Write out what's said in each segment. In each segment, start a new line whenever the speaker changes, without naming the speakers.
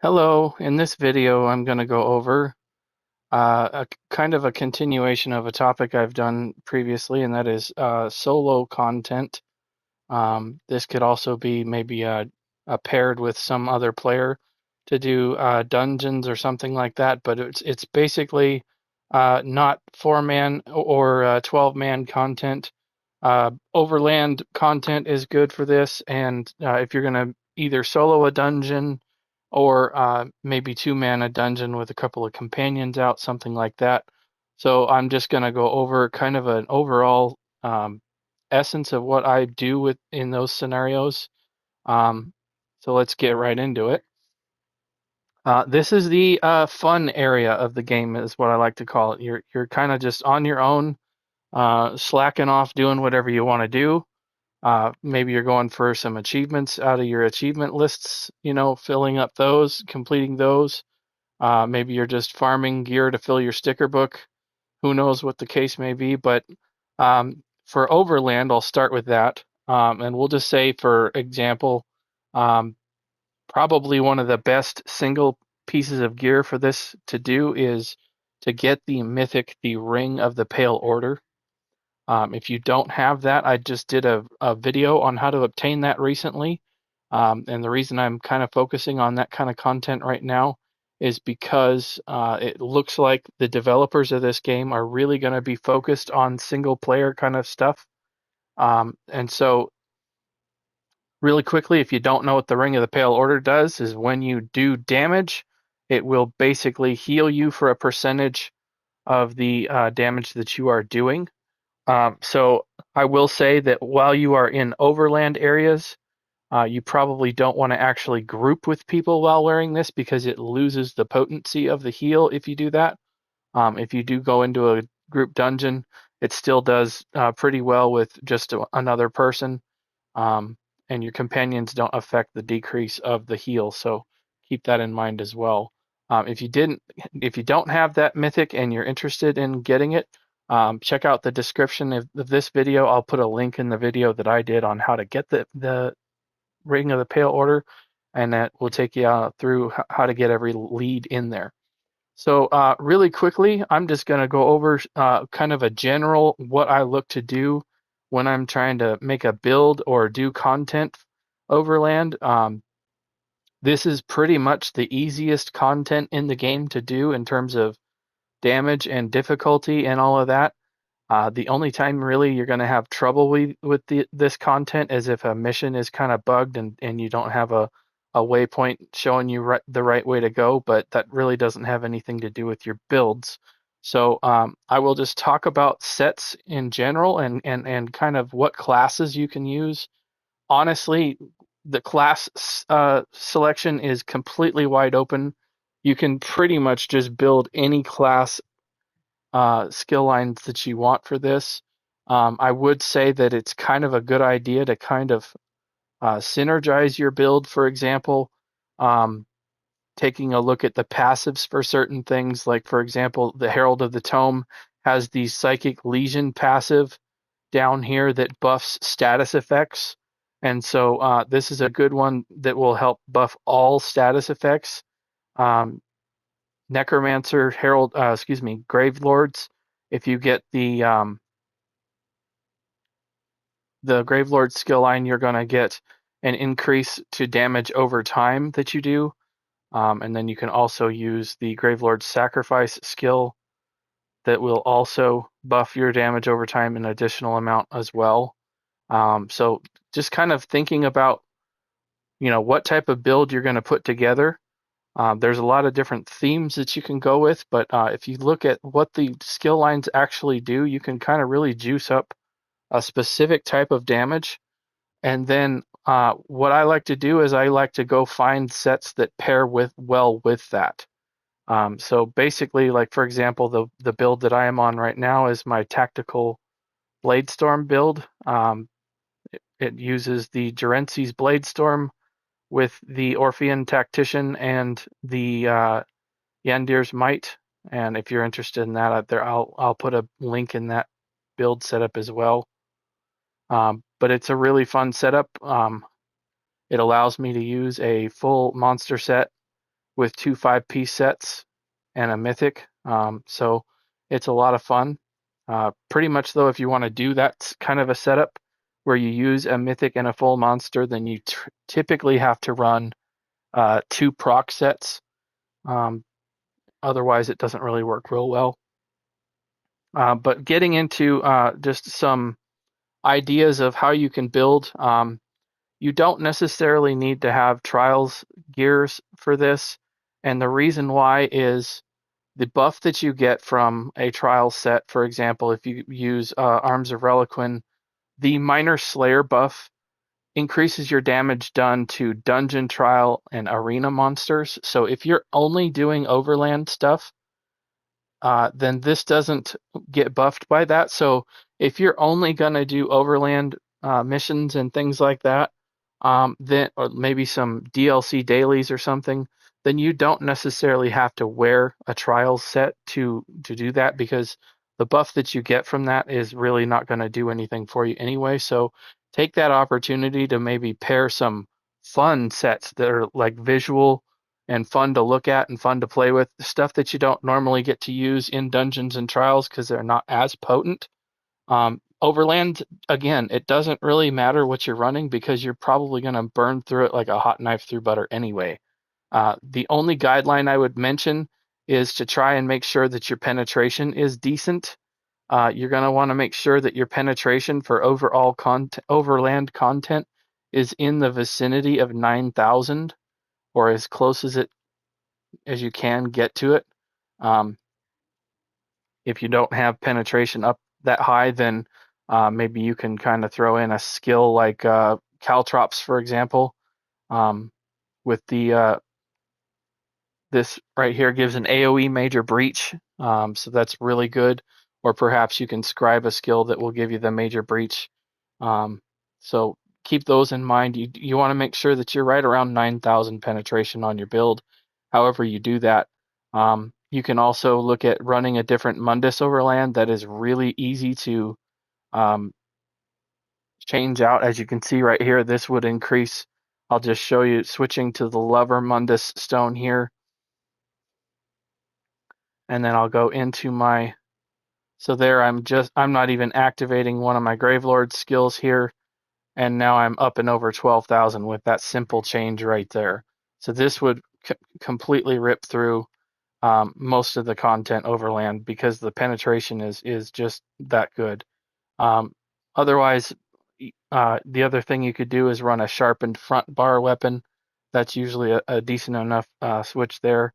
Hello, in this video I'm going to go over a kind of a continuation of a topic I've done previously, and that is solo content. This could also be maybe paired with some other player to do dungeons or something like that, but it's basically not 4-man or 12-man content. Overland content is good for this, and if you're going to either solo a dungeon or maybe 2-man a dungeon with a couple of companions out, something like that. So I'm just going to go over kind of an overall essence of what I do in those scenarios. Um, so let's get right into it. This is the fun area of the game, is what I like to call it. You're kind of just on your own, slacking off, doing whatever you want to do. Maybe you're going for some achievements out of your achievement lists, filling up those, completing those. Maybe you're just farming gear to fill your sticker book. Who knows what the case may be, but for Overland, I'll start with that. And we'll just say, for example, um, probably one of the best single pieces of gear for this to do is to get the Mythic, the Ring of the Pale Order. If you don't have that, I just did a video on how to obtain that recently. And the reason I'm kind of focusing on that kind of content right now is because it looks like the developers of this game are really going to be focused on single player kind of stuff. And so, really quickly, if you don't know what the Ring of the Pale Order does, is when you do damage, it will basically heal you for a percentage of the damage that you are doing. So I will say that while you are in overland areas, you probably don't want to actually group with people while wearing this, because it loses the potency of the heal if you do that. If you do go into a group dungeon, it still does pretty well with just another person, um, and your companions don't affect the decrease of the heal. So keep that in mind as well. If you don't have that mythic and you're interested in getting it, check out the description of this video. I'll put a link in the video that I did on how to get the Ring of the Pale Order, and that will take you through how to get every lead in there. So really quickly, I'm just going to go over kind of a general what I look to do when I'm trying to make a build or do content overland. This is pretty much the easiest content in the game to do in terms of damage and difficulty and all of that. The only time really you're going to have trouble with this content is if a mission is kind of bugged and you don't have a waypoint showing you the right way to go, but that really doesn't have anything to do with your builds. So I will just talk about sets in general and kind of what classes you can use. Honestly, the class selection is completely wide open. You can pretty much just build any class skill lines that you want for this. I would say that it's kind of a good idea to kind of synergize your build, for example, um, taking a look at the passives for certain things. Like, for example, the Herald of the Tome has the Psychic Legion passive down here that buffs status effects. And so this is a good one that will help buff all status effects. Um, Necromancer, Herald, Gravelords. If you get the Gravelord skill line, you're going to get an increase to damage over time that you do. And then you can also use the Gravelord Sacrifice skill that will also buff your damage over time an additional amount as well. So just kind of thinking about, what type of build you're going to put together. There's a lot of different themes that you can go with, but if you look at what the skill lines actually do, you can kind of really juice up a specific type of damage. And then what I like to do is I like to go find sets that pair well with that. So basically, like, for example, the build that I am on right now is my tactical Bladestorm build. It uses the Jirensi's Bladestorm with the Orpheon Tactician and the Yandir's Might. And if you're interested in that, I'll put a link in that build setup as well. But it's a really fun setup. It allows me to use a full monster set with 2 5-piece sets and a Mythic. So it's a lot of fun. Pretty much though, if you want to do that kind of a setup where you use a Mythic and a full monster, then you typically have to run 2 proc sets. Otherwise, it doesn't really work real well. But getting into just some ideas of how you can build, you don't necessarily need to have trials gears for this. And the reason why is the buff that you get from a trial set, for example, if you use Arms of Reliquin, the Minor Slayer buff increases your damage done to dungeon, trial, and arena monsters. So if you're only doing Overland stuff, then this doesn't get buffed by that. So if you're only going to do Overland missions and things like that, then or maybe some DLC dailies or something, then you don't necessarily have to wear a trial set to do that, because the buff that you get from that is really not going to do anything for you anyway. So take that opportunity to maybe pair some fun sets that are like visual and fun to look at and fun to play with, stuff that you don't normally get to use in dungeons and trials because they're not as potent. Overland, again, it doesn't really matter what you're running because you're probably going to burn through it like a hot knife through butter anyway. The only guideline I would mention is to try and make sure that your penetration is decent. You're going to want to make sure that your penetration for overall Overland content is in the vicinity of 9,000, or as close as you can get to it. If you don't have penetration up that high, then maybe you can kind of throw in a skill like Caltrops, for example. With the this right here gives an AoE major breach, so that's really good. Or perhaps you can scribe a skill that will give you the major breach. So keep those in mind. You want to make sure that you're right around 9,000 penetration on your build. However you do that, you can also look at running a different Mundus Overland that is really easy to change out. As you can see right here, this would increase. I'll just show you switching to the Lover Mundus stone here. And then I'll go into my, so there I'm not even activating one of my Gravelord skills here. And now I'm up and over 12,000 with that simple change right there. So this would completely rip through most of the content Overland because the penetration is just that good. Otherwise, the other thing you could do is run a sharpened front bar weapon. That's usually a decent enough switch there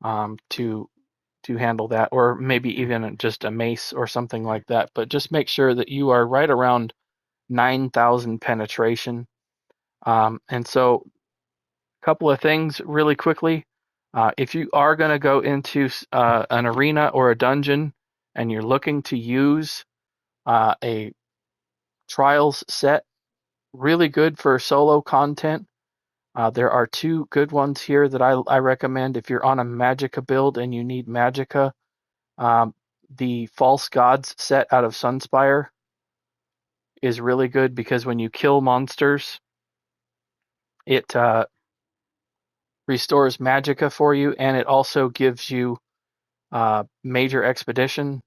to handle that, or maybe even just a mace or something like that. But just make sure that you are right around 9,000 penetration. And so a couple of things really quickly. If you are going to go into an arena or a dungeon and you're looking to use a trials set, really good for solo content. There are 2 good ones here that I recommend if you're on a Magicka build and you need Magicka. The False Gods set out of Sunspire is really good because when you kill monsters, it restores Magicka for you, and it also gives you Major Expedition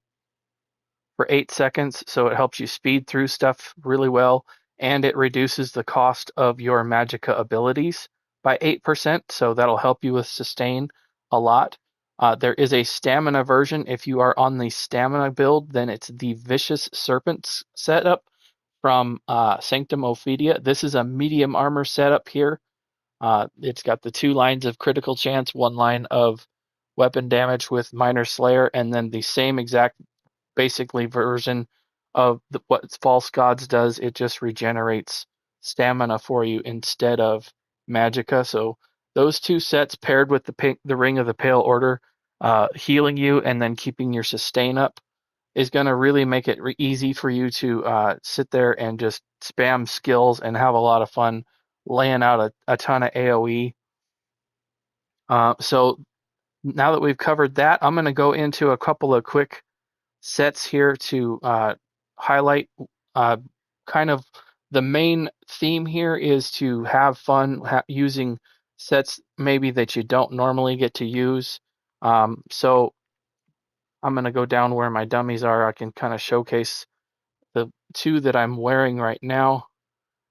for 8 seconds, so it helps you speed through stuff really well, and it reduces the cost of your Magicka abilities by 8%, so that'll help you with sustain a lot. There is a stamina version. If you are on the stamina build, then it's the Vicious Serpent setup from Sanctum Ophidia. This is a medium armor setup here. It's got the 2 lines of critical chance, 1 line of weapon damage with Minor Slayer, and then the same exact basically version of what False Gods does. It just regenerates stamina for you instead of Magicka. So those 2 sets paired with the Ring of the Pale Order, healing you and then keeping your sustain up, is going to really make it easy for you to sit there and just spam skills and have a lot of fun laying out a ton of AoE. So now that we've covered that, I'm going to go into a couple of quick sets here to highlight. Kind of the main theme here is to have fun using sets maybe that you don't normally get to use. So I'm going to go down where my dummies are. I can kind of showcase the two that I'm wearing right now,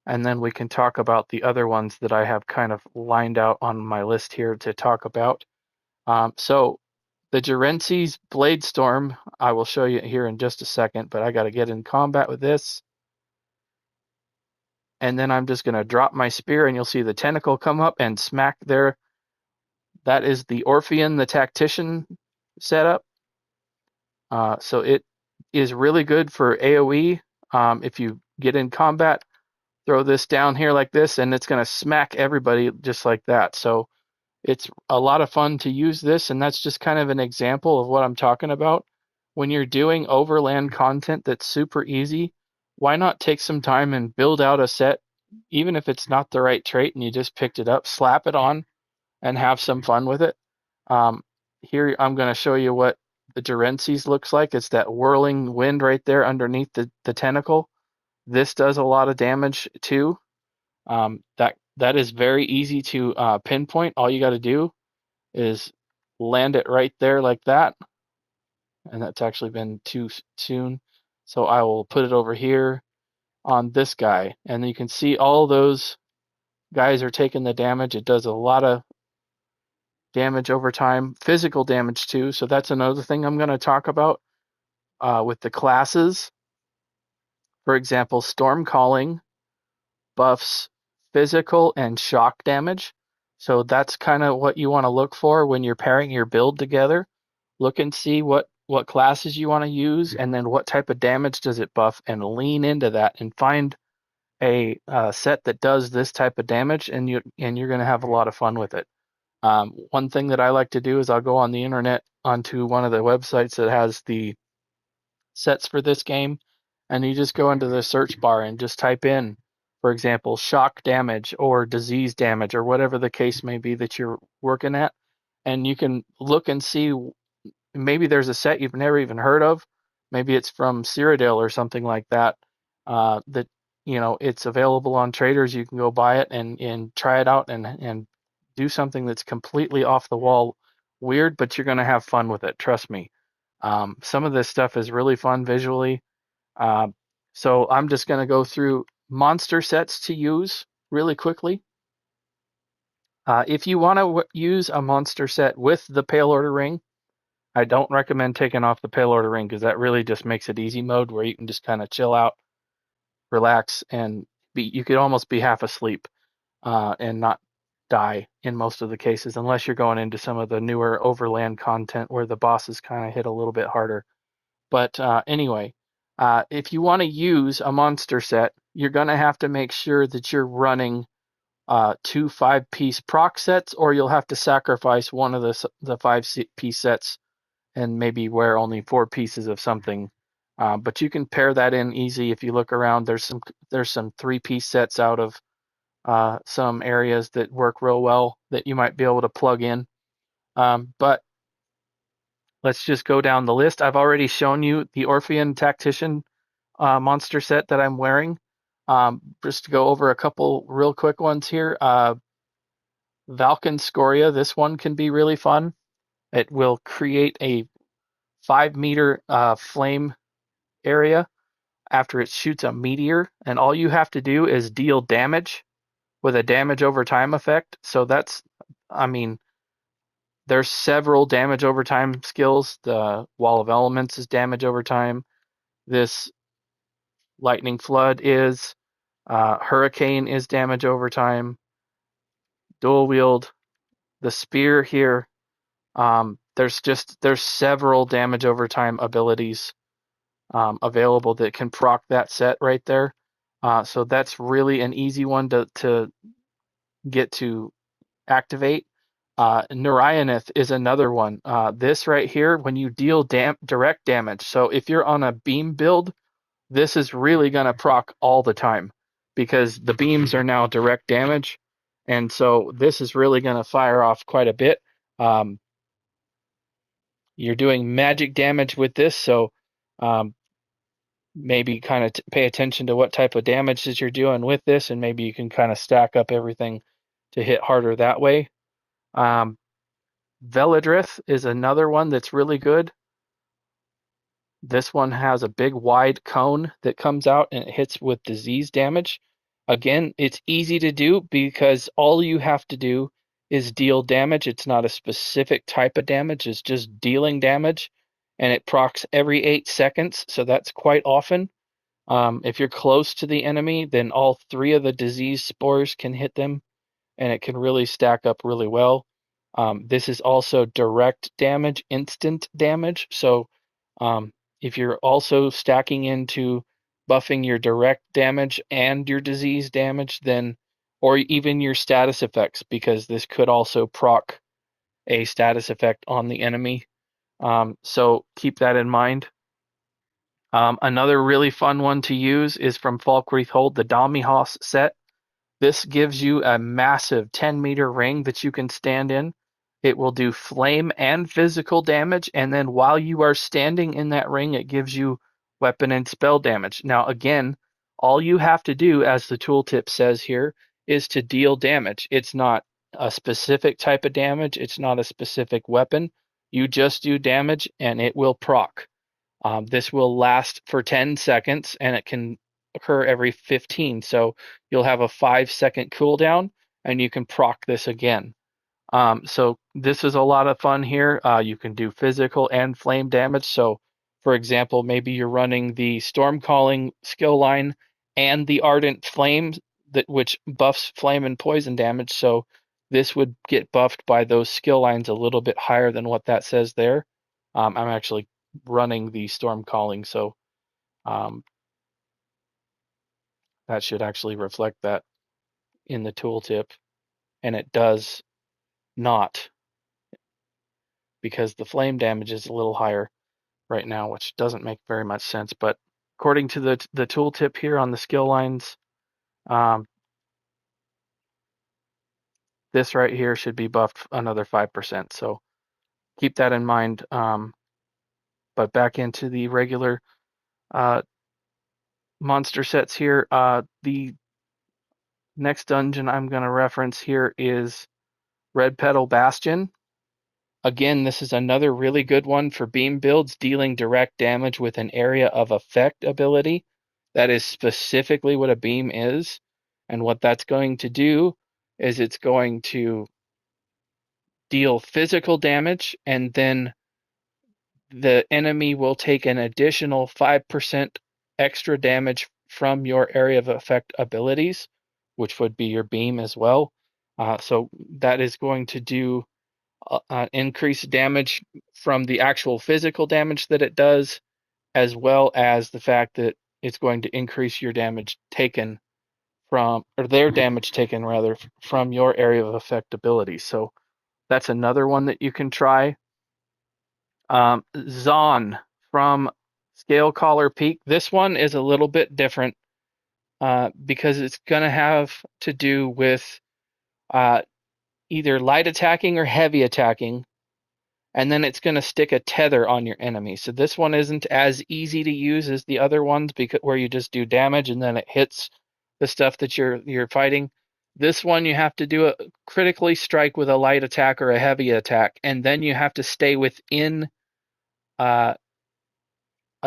and then we can talk about the other ones that I have kind of lined out on my list here to talk about. So the Jirensi's Bladestorm, I will show you here in just a second, but I got to get in combat with this. And then I'm just going to drop my spear, and you'll see the tentacle come up and smack there. That is the Orpheon, the Tactician setup. So it is really good for AoE. If you get in combat, throw this down here like this, and it's going to smack everybody just like that. So it's a lot of fun to use this, and that's just kind of an example of what I'm talking about. When you're doing overland content that's super easy, why not take some time and build out a set, even if it's not the right trait and you just picked it up, slap it on, and have some fun with it. Here I'm going to show you what the Jirensi's looks like. It's that whirling wind right there underneath the tentacle. This does a lot of damage too. That is very easy to pinpoint. All you got to do is land it right there like that. And that's actually been too soon. So I will put it over here on this guy. And you can see all those guys are taking the damage. It does a lot of damage over time, physical damage too. So that's another thing I'm going to talk about with the classes. For example, Storm Calling buffs physical and shock damage. So that's kind of what you want to look for when you're pairing your build together. Look and see what classes you want to use, and then what type of damage does it buff, and lean into that and find a set that does this type of damage, and you're going to have a lot of fun with it. One thing that I like to do is I'll go on the internet onto one of the websites that has the sets for this game, and you just go into the search bar and just type in, for example, shock damage or disease damage or whatever the case may be that you're working at, and you can look and see maybe there's a set you've never even heard of. Maybe it's from Cyrodiil or something like that. That it's available on traders. You can go buy it and try it out and do something that's completely off the wall, weird, but you're going to have fun with it. Trust me. Some of this stuff is really fun visually. So I'm just going to go through monster sets to use really quickly. If you want to use a monster set with the Pale Order Ring, I don't recommend taking off the Pale Order Ring because that really just makes it easy mode where you can just kind of chill out, relax, and you could almost be half asleep and not die in most of the cases, unless you're going into some of the newer Overland content where the bosses kind of hit a little bit harder. But anyway, if you want to use a monster set, you're going to have to make sure that you're running 2 5-piece proc sets, or you'll have to sacrifice one of the 5-piece sets and maybe wear only 4 pieces of something. But you can pair that in easy if you look around. There's some 3-piece sets out of some areas that work real well that you might be able to plug in. But let's just go down the list. I've already shown you the Orpheon Tactician monster set that I'm wearing. Just to go over a couple real quick ones here. Valkyn Skoria, this one can be really fun. It will create a 5-meter flame area after it shoots a meteor, and all you have to do is deal damage with a damage over time effect. So there's several damage over time skills. The Wall of Elements is damage over time. This Lightning Flood is. Hurricane is damage over time. Dual wield. The Spear here. There's several damage over time abilities available that can proc that set right there. So that's really an easy one to get to activate. Nerien'eth is another one. This right here, when you deal direct damage. So if you're on a beam build, this is really going to proc all the time because the beams are now direct damage. And so this is really going to fire off quite a bit. You're doing magic damage with this, so maybe kind of pay attention to what type of damage that you're doing with this, and maybe you can kind of stack up everything to hit harder that way. Velidreth is another one that's really good. This one has a big wide cone that comes out and it hits with disease damage. Again, it's easy to do because all you have to do is deal damage. It's not a specific type of damage, it's just dealing damage, and it procs every 8 seconds, so that's quite often. If you're close to the enemy, then all 3 of the disease spores can hit them, and it can really stack up really well. This is also direct damage, instant damage, so if you're also stacking into buffing your direct damage and your disease damage, then, or even your status effects, because this could also proc a status effect on the enemy. So keep that in mind. Another really fun one to use is from Falkreath Hold, the Domihaus set. This gives you a massive 10-meter ring that you can stand in. It will do flame and physical damage, and then while you are standing in that ring, it gives you weapon and spell damage. Now, again, all you have to do, as the tooltip says here, is to deal damage. It's not a specific type of damage. It's not a specific weapon. You just do damage, and it will proc. This will last for 10 seconds, and it can occur every 15. So you'll have a 5-second cooldown, and you can proc this again. So this is a lot of fun here. You can do physical and flame damage. So, for example, maybe you're running the Storm Calling skill line and the Ardent Flame, which buffs flame and poison damage. So this would get buffed by those skill lines a little bit higher than what that says there. I'm actually running the Storm Calling, so um, that should actually reflect that in the tooltip, and it does not, because the flame damage is a little higher right now, which doesn't make very much sense. But according to the tooltip here on the skill lines, this right here should be buffed another 5%. So keep that in mind. But back into the regular monster sets here. The next dungeon I'm going to reference here is Red Petal Bastion. Again, this is another really good one for beam builds, dealing direct damage with an area of effect ability. That is specifically what a beam is. And what that's going to do is it's going to deal physical damage, and then the enemy will take an additional 5% extra damage from your area of effect abilities, which would be your beam as well. So that is going to do increased damage from the actual physical damage that it does, as well as the fact that it's going to increase your damage taken from, or their damage taken rather, from your area of effect ability. So that's another one that you can try. Zaan from Scale Collar Peak. This one is a little bit different because it's going to have to do with either light attacking or heavy attacking, and then it's going to stick a tether on your enemy. So this one isn't as easy to use as the other ones, because where you just do damage and then it hits the stuff that you're fighting. This one you have to do a critically strike with a light attack or a heavy attack, and then you have to stay within a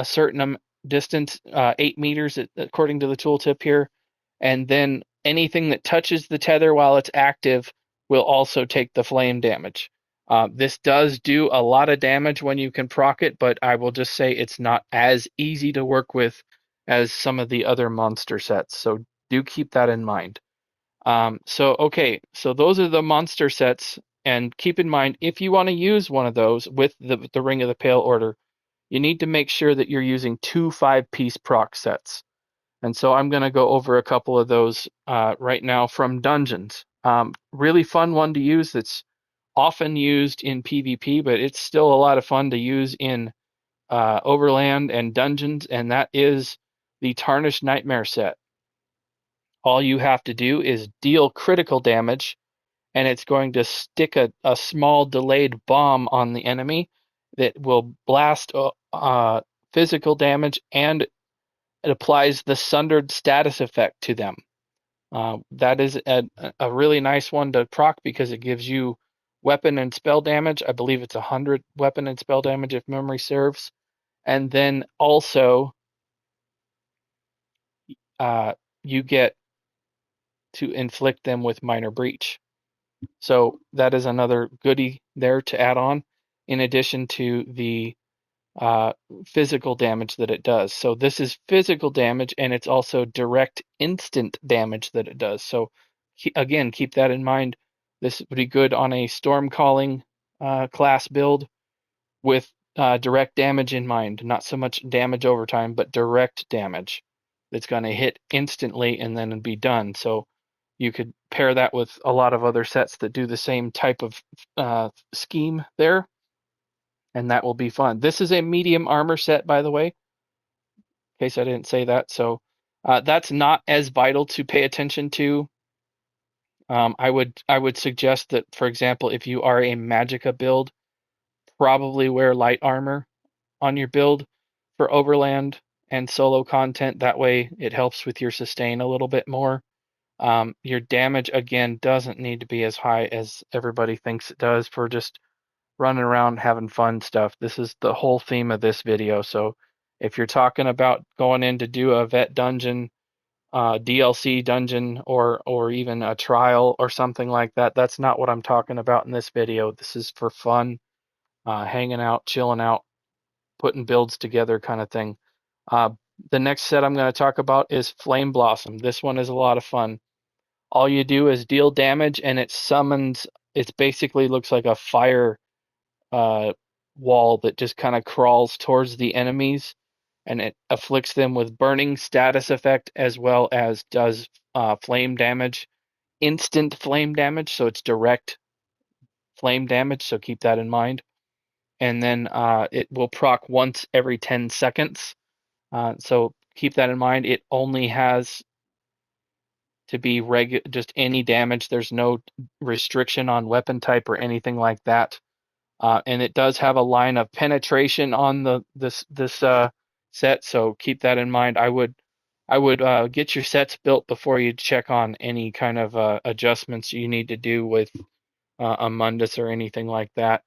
certain distance, 8 meters according to the tooltip here, and then anything that touches the tether while it's active will also take the flame damage. This does do a lot of damage when you can proc it, but I will just say it's not as easy to work with as some of the other monster sets, so do keep that in mind. Okay, so those are the monster sets, and keep in mind, if you want to use one of those with the Ring of the Pale Order, you need to make sure that you're using 2 5-piece proc sets. And so I'm going to go over a couple of those right now from dungeons. Really fun one to use that's often used in PvP, but it's still a lot of fun to use in Overland and dungeons, and that is the Tarnished Nightmare set. All you have to do is deal critical damage, and it's going to stick a small delayed bomb on the enemy that will blast physical damage, and it applies the Sundered status effect to them. That is a really nice one to proc because it gives you weapon and spell damage. I believe it's 100 weapon and spell damage if memory serves. And then also you get to inflict them with minor breach. So that is another goodie there to add on, in addition to the physical damage that it does. So this is physical damage, and it's also direct instant damage that it does. So again, keep that in mind. This would be good on a storm calling class build with direct damage in mind. Not so much damage over time, but direct damage that's going to hit instantly and then be done. So you could pair that with a lot of other sets that do the same type of scheme there, and that will be fun. This is a medium armor set, by the way, in case I didn't say that. So that's not as vital to pay attention to. I would suggest that, for example, if you are a Magicka build, probably wear light armor on your build for Overland and solo content. That way it helps with your sustain a little bit more. Your damage, again, doesn't need to be as high as everybody thinks it does for just running around having fun stuff. This is the whole theme of this video. So if you're talking about going in to do a vet dungeon, DLC dungeon, or even a trial or something like that, that's not what I'm talking about in this video. This is for fun, hanging out, chilling out, putting builds together kind of thing. The next set I'm going to talk about is Flame Blossom. This one is a lot of fun. All you do is deal damage, and it summons. It basically looks like a fire wall that just kind of crawls towards the enemies, and it afflicts them with burning status effect as well as does flame damage, instant flame damage. So it's direct flame damage. So keep that in mind. And then it will proc once every 10 seconds. So keep that in mind. It only has to be just any damage. There's no restriction on weapon type or anything like that. And it does have a line of penetration on this set, so keep that in mind. I would get your sets built before you check on any kind of adjustments you need to do with a Mundus or anything like that.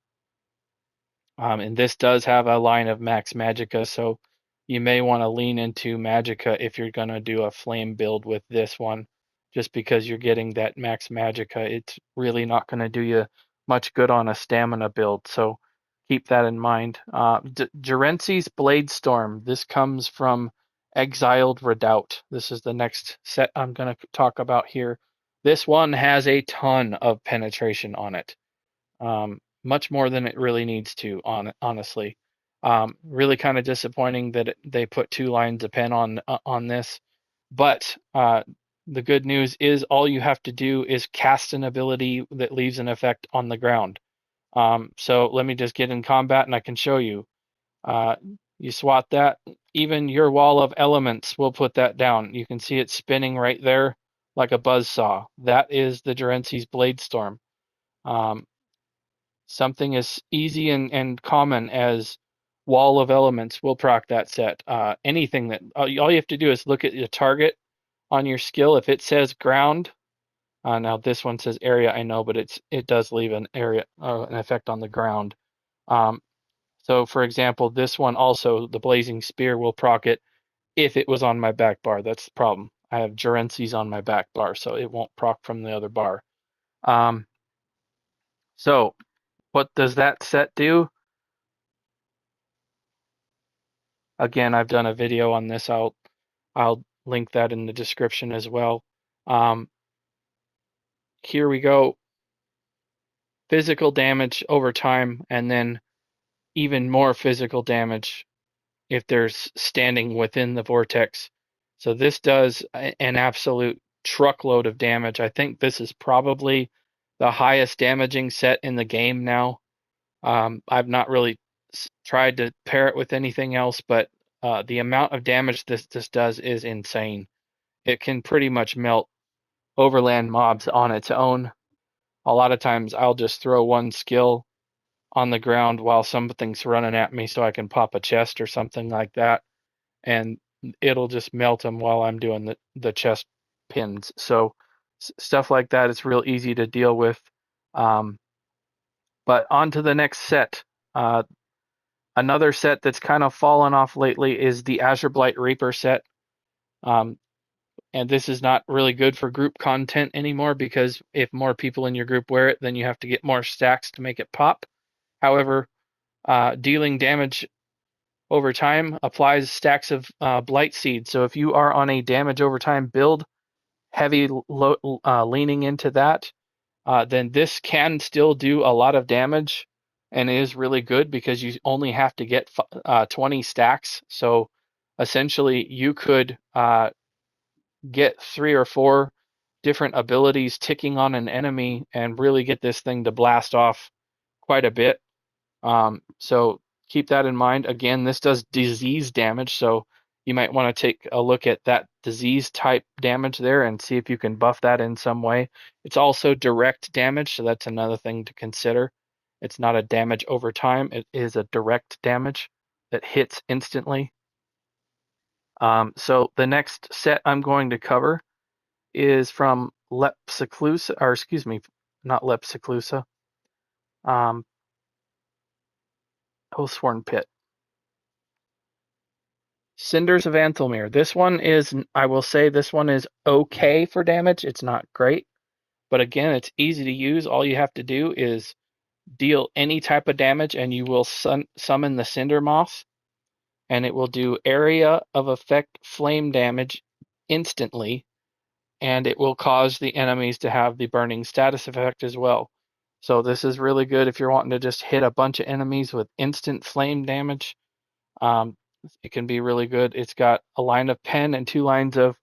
And this does have a line of max Magicka, so you may want to lean into Magicka if you're going to do a flame build with this one. Just because you're getting that max Magicka, it's really not going to do you much good on a stamina build, so keep that in mind. Jirensi's Bladestorm. This comes from Exiled Redoubt. This is the next set I'm going to talk about here. This one has a ton of penetration on it. Much more than it really needs to, honestly. Really kind of disappointing that they put 2 lines of pen on this. But the good news is all you have to do is cast an ability that leaves an effect on the ground. So let me just get in combat and I can show you. You swat that, even your wall of elements will put that down. You can see it spinning right there like a buzzsaw. That is the Jirensi's Bladestorm. Something as easy and common as Wall of Elements will proc that set. Anything that all you have to do is look at the target on your skill. If it says ground, now this one says area, I know, but it does leave an area an effect on the ground. So for example, this one also, the Blazing Spear will proc it if it was on my back bar. That's the problem. I have Jirensi's on my back bar, so it won't proc from the other bar. So what does that set do? Again, I've done a video on this. I'll link that in the description as well. Here we go. Physical damage over time, and then even more physical damage if there's standing within the vortex. So this does an absolute truckload of damage. I think this is probably the highest damaging set in the game now. I've not really tried to pair it with anything else, but the amount of damage this does is insane. It can pretty much melt Overland mobs on its own. A lot of times I'll just throw one skill on the ground while something's running at me so I can pop a chest or something like that, and it'll just melt them while I'm doing the chest pins. So stuff like that is real easy to deal with. But on to the next set. Another set that's kind of fallen off lately is the Azureblight Reaper set. And this is not really good for group content anymore, because if more people in your group wear it, then you have to get more stacks to make it pop. However, dealing damage over time applies stacks of Blight Seed. So if you are on a damage over time build, heavy leaning into that, then this can still do a lot of damage and is really good, because you only have to get 20 stacks. So essentially you could get 3 or 4 different abilities ticking on an enemy and really get this thing to blast off quite a bit. So keep that in mind. Again, this does disease damage, so you might want to take a look at that disease type damage there and see if you can buff that in some way. It's also direct damage, so that's another thing to consider. It's not a damage over time, it is a direct damage that hits instantly. So the next set I'm going to cover is from Lepsiclusa, or excuse me, not Lepsiclusa, Oathsworn Pit. Cinders of Anthelmere. This one is, I will say, this one is okay for damage. It's not great, but again, it's easy to use. All you have to do is deal any type of damage, and you will summon the Cinder Moth, and it will do area of effect flame damage instantly, and it will cause the enemies to have the burning status effect as well. So this is really good if you're wanting to just hit a bunch of enemies with instant flame damage. It can be really good. It's got a line of pen and 2 lines of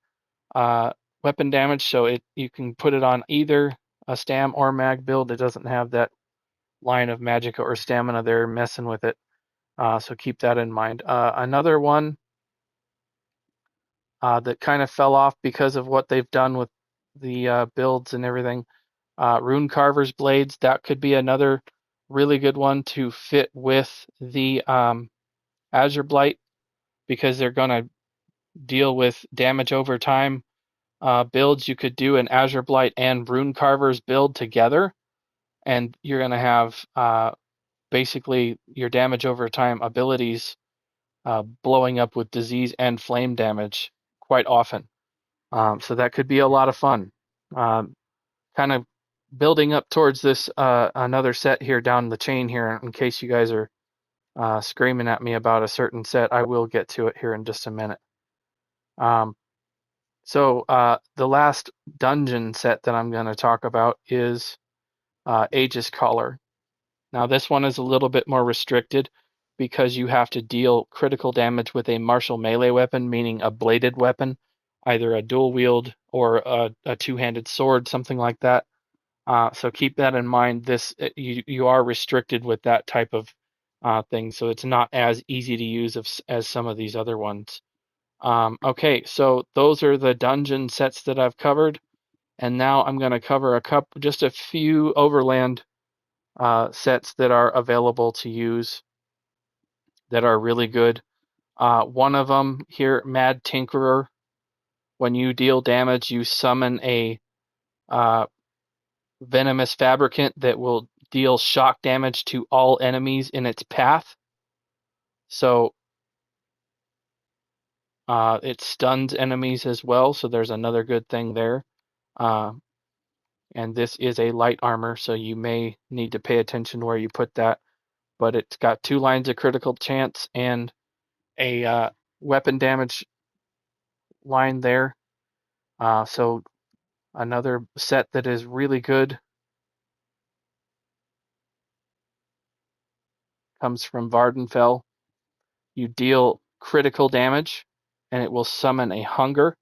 weapon damage, so you can put it on either a stam or mag build. It doesn't have that line of Magicka or stamina there messing with it, so keep that in mind. Another one that kind of fell off because of what they've done with the builds and everything, Rune Carver's Blades. That could be another really good one to fit with the Azureblight, because they're going to deal with damage over time builds. You could do an Azureblight and Rune Carver's build together, and you're going to have basically your damage over time abilities blowing up with disease and flame damage quite often. So that could be a lot of fun. Kind of building up towards this another set here down the chain here, in case you guys are screaming at me about a certain set. I will get to it here in just a minute. So the last dungeon set that I'm going to talk about is Aegis Caller. Now this one is a little bit more restricted, because you have to deal critical damage with a martial melee weapon, meaning a bladed weapon, either a dual wield or a two-handed sword, something like that. So keep that in mind. You are restricted with that type of thing, so it's not as easy to use as some of these other ones. Okay, so those are the dungeon sets that I've covered, and now I'm going to cover just a few Overland sets that are available to use that are really good. One of them here, Mad Tinkerer. When you deal damage, you summon a venomous fabricant that will deal shock damage to all enemies in its path. So it stuns enemies as well, so there's another good thing there. And this is a light armor, so you may need to pay attention where you put that. But it's got 2 lines of critical chance and a weapon damage line there. So another set that is really good comes from Vardenfell. You deal critical damage, and it will summon a hunger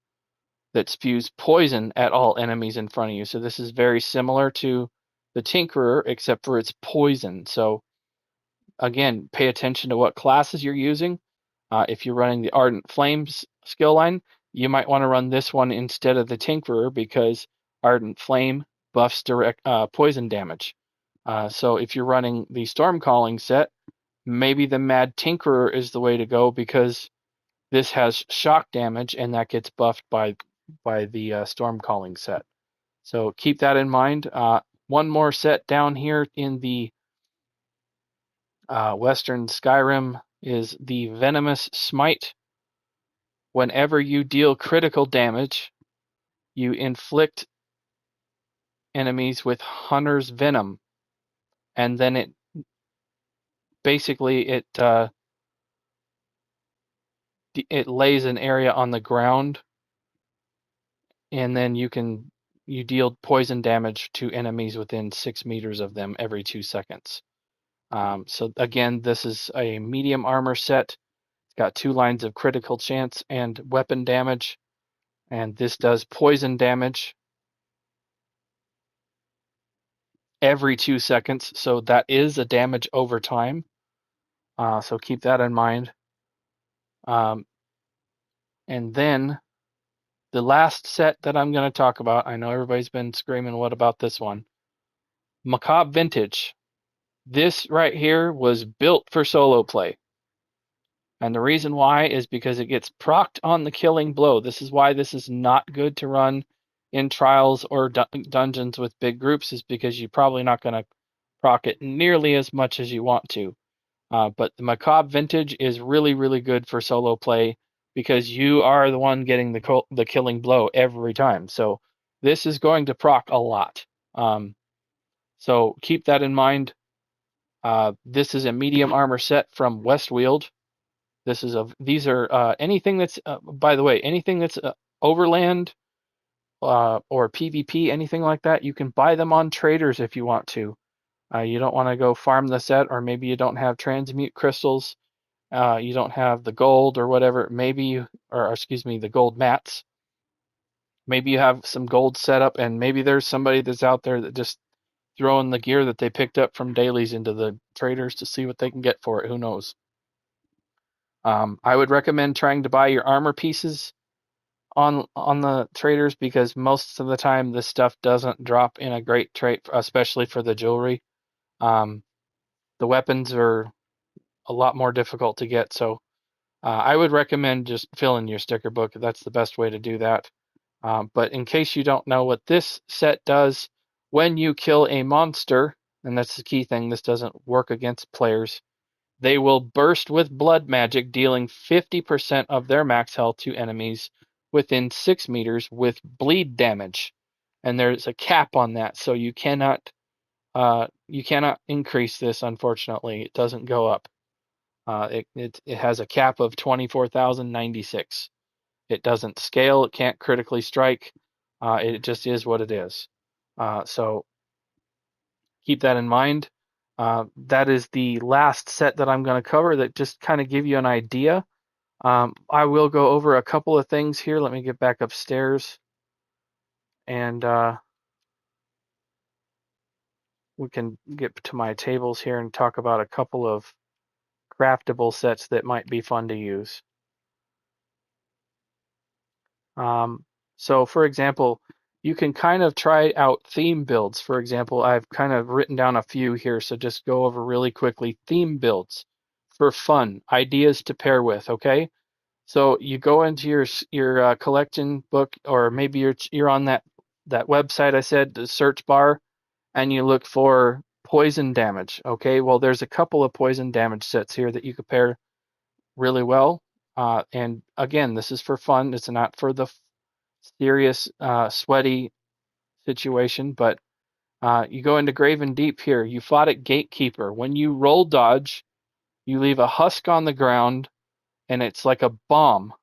that spews poison at all enemies in front of you. So this is very similar to the Tinkerer, except for it's poison. So again, pay attention to what classes you're using. If you're running the Ardent Flames skill line, you might want to run this one instead of the Tinkerer, because Ardent Flame buffs direct poison damage. So if you're running the Stormcalling set, maybe the Mad Tinkerer is the way to go, because this has shock damage, and that gets buffed by the Storm Calling set. So keep that in mind. One more set down here in the Western Skyrim is the Venomous Smite. Whenever you deal critical damage, you inflict enemies with Hunter's Venom, and then it basically it lays an area on the ground, and then you deal poison damage to enemies within 6 meters of them every 2 seconds. So again, this is a medium armor set. It's got 2 lines of critical chance and weapon damage, and this does poison damage every 2 seconds, so that is a damage over time. So keep that in mind. And then the last set that I'm going to talk about, I know everybody's been screaming, what about this one? Macabre Vintage. This right here was built for solo play. And the reason why is because it gets procced on the killing blow. This is why this is not good to run in trials or dungeons with big groups, is because you're probably not going to proc it nearly as much as you want to. But the Macabre Vintage is really, really good for solo play because you are the one getting the killing blow every time. So this is going to proc a lot. So keep that in mind. This is a medium armor set from Westweald. These are anything that's by the way, anything that's Overland or PvP, anything like that, you can buy them on traders if you want to. You don't want to go farm the set, or maybe you don't have transmute crystals. You don't have the gold or whatever. The gold mats. Maybe you have some gold set up, and maybe there's somebody that's out there that just throwing the gear that they picked up from dailies into the traders to see what they can get for it. Who knows? I would recommend trying to buy your armor pieces on the traders, because most of the time this stuff doesn't drop in a great trade, especially for the jewelry. The weapons are a lot more difficult to get, so I would recommend just filling your sticker book. That's the best way to do that. But in case you don't know what this set does, when you kill a monster, and that's the key thing, this doesn't work against players, they will burst with blood magic, dealing 50% of their max health to enemies within 6 meters with bleed damage. And there's a cap on that, so you cannot increase this, unfortunately. It doesn't go up. It has a cap of 24,096. It doesn't scale. It can't critically strike. It just is what it is. So keep that in mind. That is the last set that I'm going to cover, that just kind of give you an idea. I will go over a couple of things here. Let me get back upstairs, and we can get to my tables here and talk about a couple of craftable sets that might be fun to use. So for example, you can kind of try out theme builds. For example, I've kind of written down a few here, so just go over really quickly. Theme builds for fun, ideas to pair with, okay? So you go into your collection book, or maybe you're on that website I said, the search bar, and you look for poison damage, okay? Well, there's a couple of poison damage sets here that you could pair really well. And again, this is for fun. It's not for the serious, sweaty situation, but you go into Graven Deep here. You fought at Gatekeeper. When you roll dodge, you leave a husk on the ground, and it's like a bomb,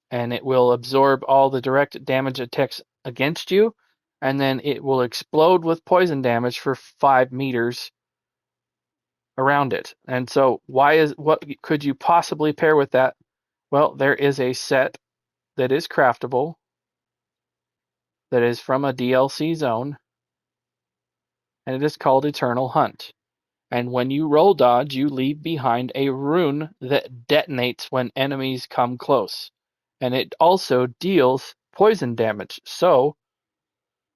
and it will absorb all the direct damage attacks against you, and then it will explode with poison damage for 5 meters around it. And so what could you possibly pair with that? Well, there is a set that is craftable, that is from a DLC zone, and it is called Eternal Hunt. And when you roll dodge, you leave behind a rune that detonates when enemies come close. And it also deals poison damage. So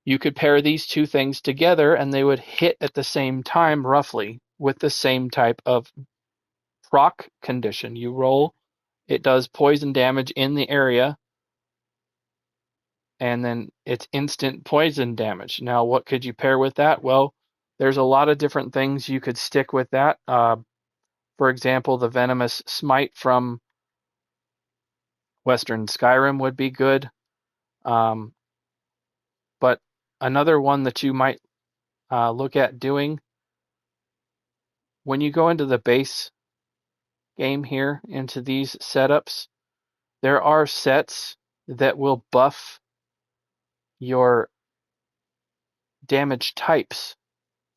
you could pair these two things together, and they would hit at the same time, roughly, with the same type of proc condition. You roll, it does poison damage in the area, and then it's instant poison damage. Now, what could you pair with that? Well, there's a lot of different things you could stick with that. For example, the Venomous Smite from Western Skyrim would be good. But another one that you might look at doing when you go into the base game here, into these setups, there are sets that will buff your damage types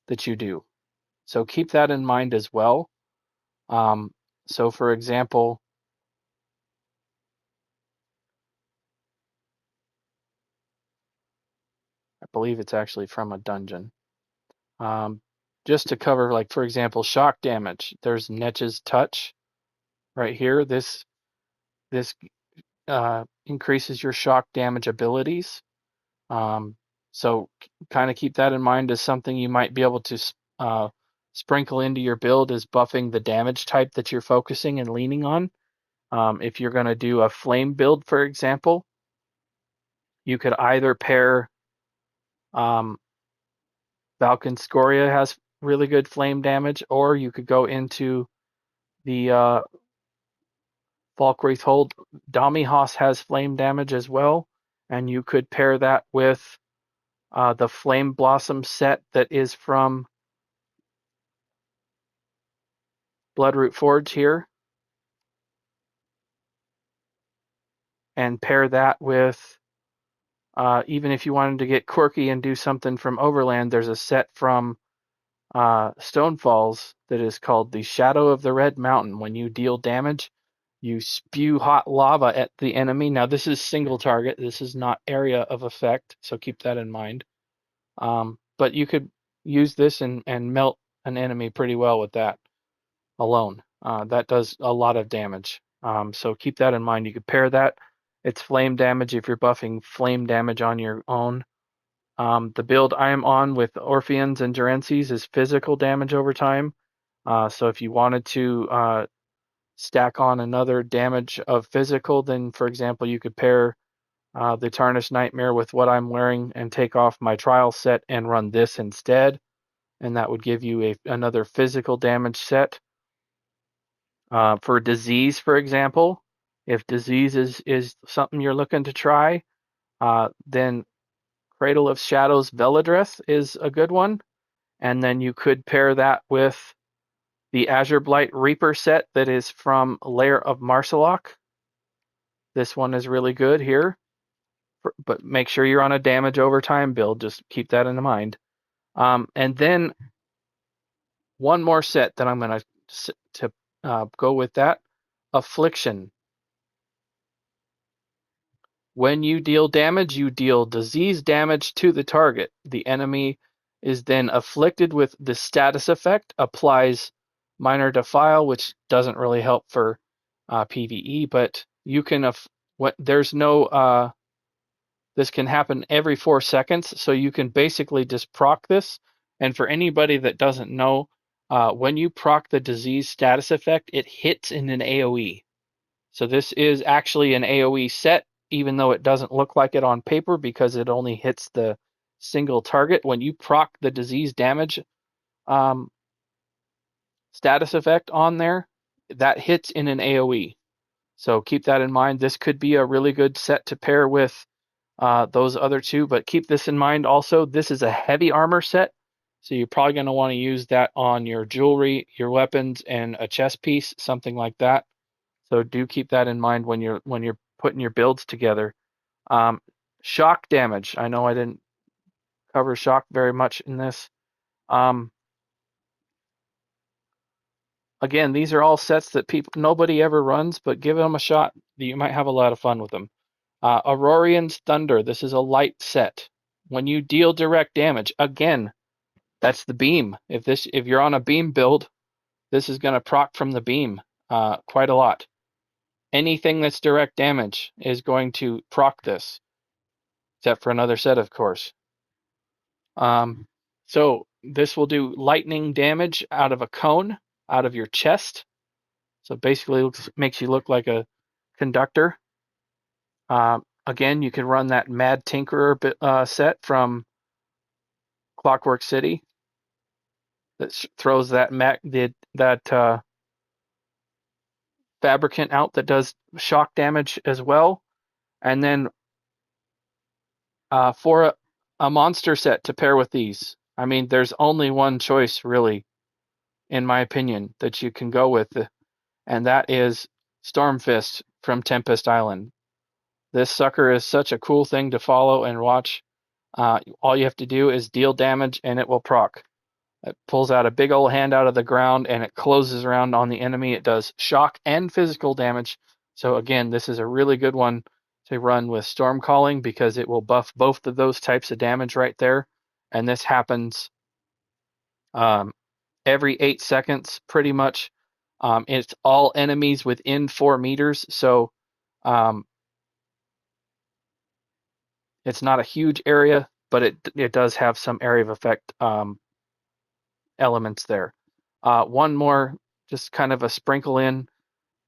that you do. So keep that in mind as well. So for example, I believe it's actually from a dungeon. Just to cover, like, for example, shock damage. There's Netch's Touch right here. This increases your shock damage abilities. So kind of keep that in mind as something you might be able to sprinkle into your build, is buffing the damage type that you're focusing and leaning on. If you're going to do a flame build, for example, you could either pair Valkyn Skoria has really good flame damage, or you could go into the Valkyrie's Hold. Domihaus has flame damage as well, and you could pair that with the Flame Blossom set that is from Bloodroot Forge here, and pair that with, even if you wanted to get quirky and do something from Overland, there's a set from Stonefalls that is called the Shadow of the Red Mountain. When you deal damage, you spew hot lava at the enemy. Now, this is single target. This is not area of effect, so keep that in mind. But you could use this and melt an enemy pretty well with that alone. That does a lot of damage. So keep that in mind. You could pair that. It's flame damage if you're buffing flame damage on your own. The build I am on with Orpheons and Jirensis is physical damage over time. So if you wanted to stack on another damage of physical, then for example, you could pair the Tarnished Nightmare with what I'm wearing and take off my trial set and run this instead. And that would give you another physical damage set. For disease, for example, if disease is something you're looking to try, then Cradle of Shadows Velidreth is a good one. And then you could pair that with the Azureblight Reaper set that is from Lair of Marsalok. This one is really good here, but make sure you're on a damage over time build. Just keep that in mind. And then one more set that I'm going to go with that, Affliction. When you deal damage, you deal disease damage to the target. The enemy is then afflicted with the status effect, applies Minor Defile, which doesn't really help for PvE, but you can, there's no, this can happen every 4 seconds, so you can basically just proc this. And for anybody that doesn't know, when you proc the disease status effect, it hits in an AoE. So this is actually an AoE set, even though it doesn't look like it on paper because it only hits the single target. When you proc the disease damage status effect on there, that hits in an AoE. So keep that in mind. This could be a really good set to pair with those other two, but keep this in mind also. This is a heavy armor set, so you're probably going to want to use that on your jewelry, your weapons, and a chest piece, something like that. So do keep that in mind when you're putting your builds together. Shock damage. I know I didn't cover shock very much in this. Again, these are all sets that nobody ever runs, but give them a shot. You might have a lot of fun with them. Aurorian's Thunder. This is a light set. When you deal direct damage, again, that's the beam. If you're on a beam build, this is going to proc from the beam quite a lot. Anything that's direct damage is going to proc this, except for another set, of course. So this will do lightning damage out of a cone, out of your chest. So basically makes you look like a conductor. Again, you can run that Mad Tinkerer set from Clockwork City that throws that Fabricant out that does shock damage as well. And then for a monster set to pair with these, I mean, there's only one choice, really, in my opinion, that you can go with, and that is Stormfist from Tempest Island. This sucker is such a cool thing to follow and watch. All you have to do is deal damage, and it will proc. It pulls out a big old hand out of the ground, and it closes around on the enemy. It does shock and physical damage. So again, this is a really good one to run with Storm Calling because it will buff both of those types of damage right there. And this happens every 8 seconds, pretty much. It's all enemies within 4 meters, so it's not a huge area, but it does have some area of effect elements there. One more, just kind of a sprinkle in.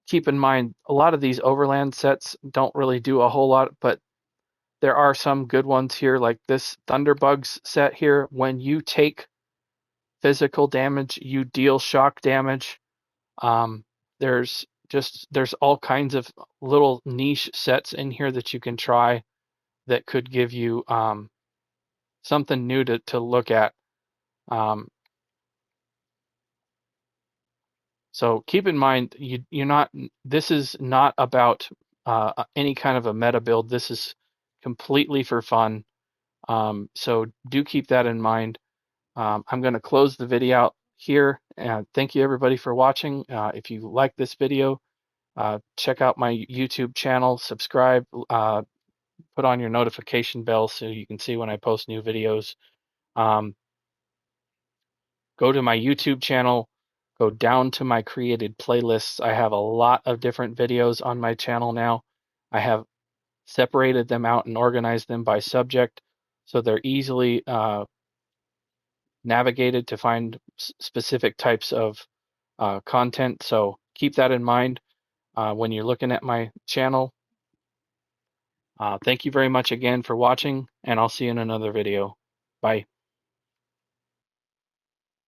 Keep in mind, a lot of these Overland sets don't really do a whole lot, but there are some good ones here, like this Thunderbugs set here. When you take physical damage, you deal shock damage. There's all kinds of little niche sets in here that you can try that could give you something new to look at. So keep in mind, you're not. This is not about any kind of a meta build. This is completely for fun. So do keep that in mind. I'm going to close the video out here. And thank you everybody for watching. If you like this video, check out my YouTube channel. Subscribe. Put on your notification bell so you can see when I post new videos. Go to my YouTube channel, go down to my created playlists. I have a lot of different videos on my channel now. I have separated them out and organized them by subject so they're easily navigated to find specific types of content. So keep that in mind when you're looking at my channel. Thank you very much again for watching, and I'll see you in another video. Bye.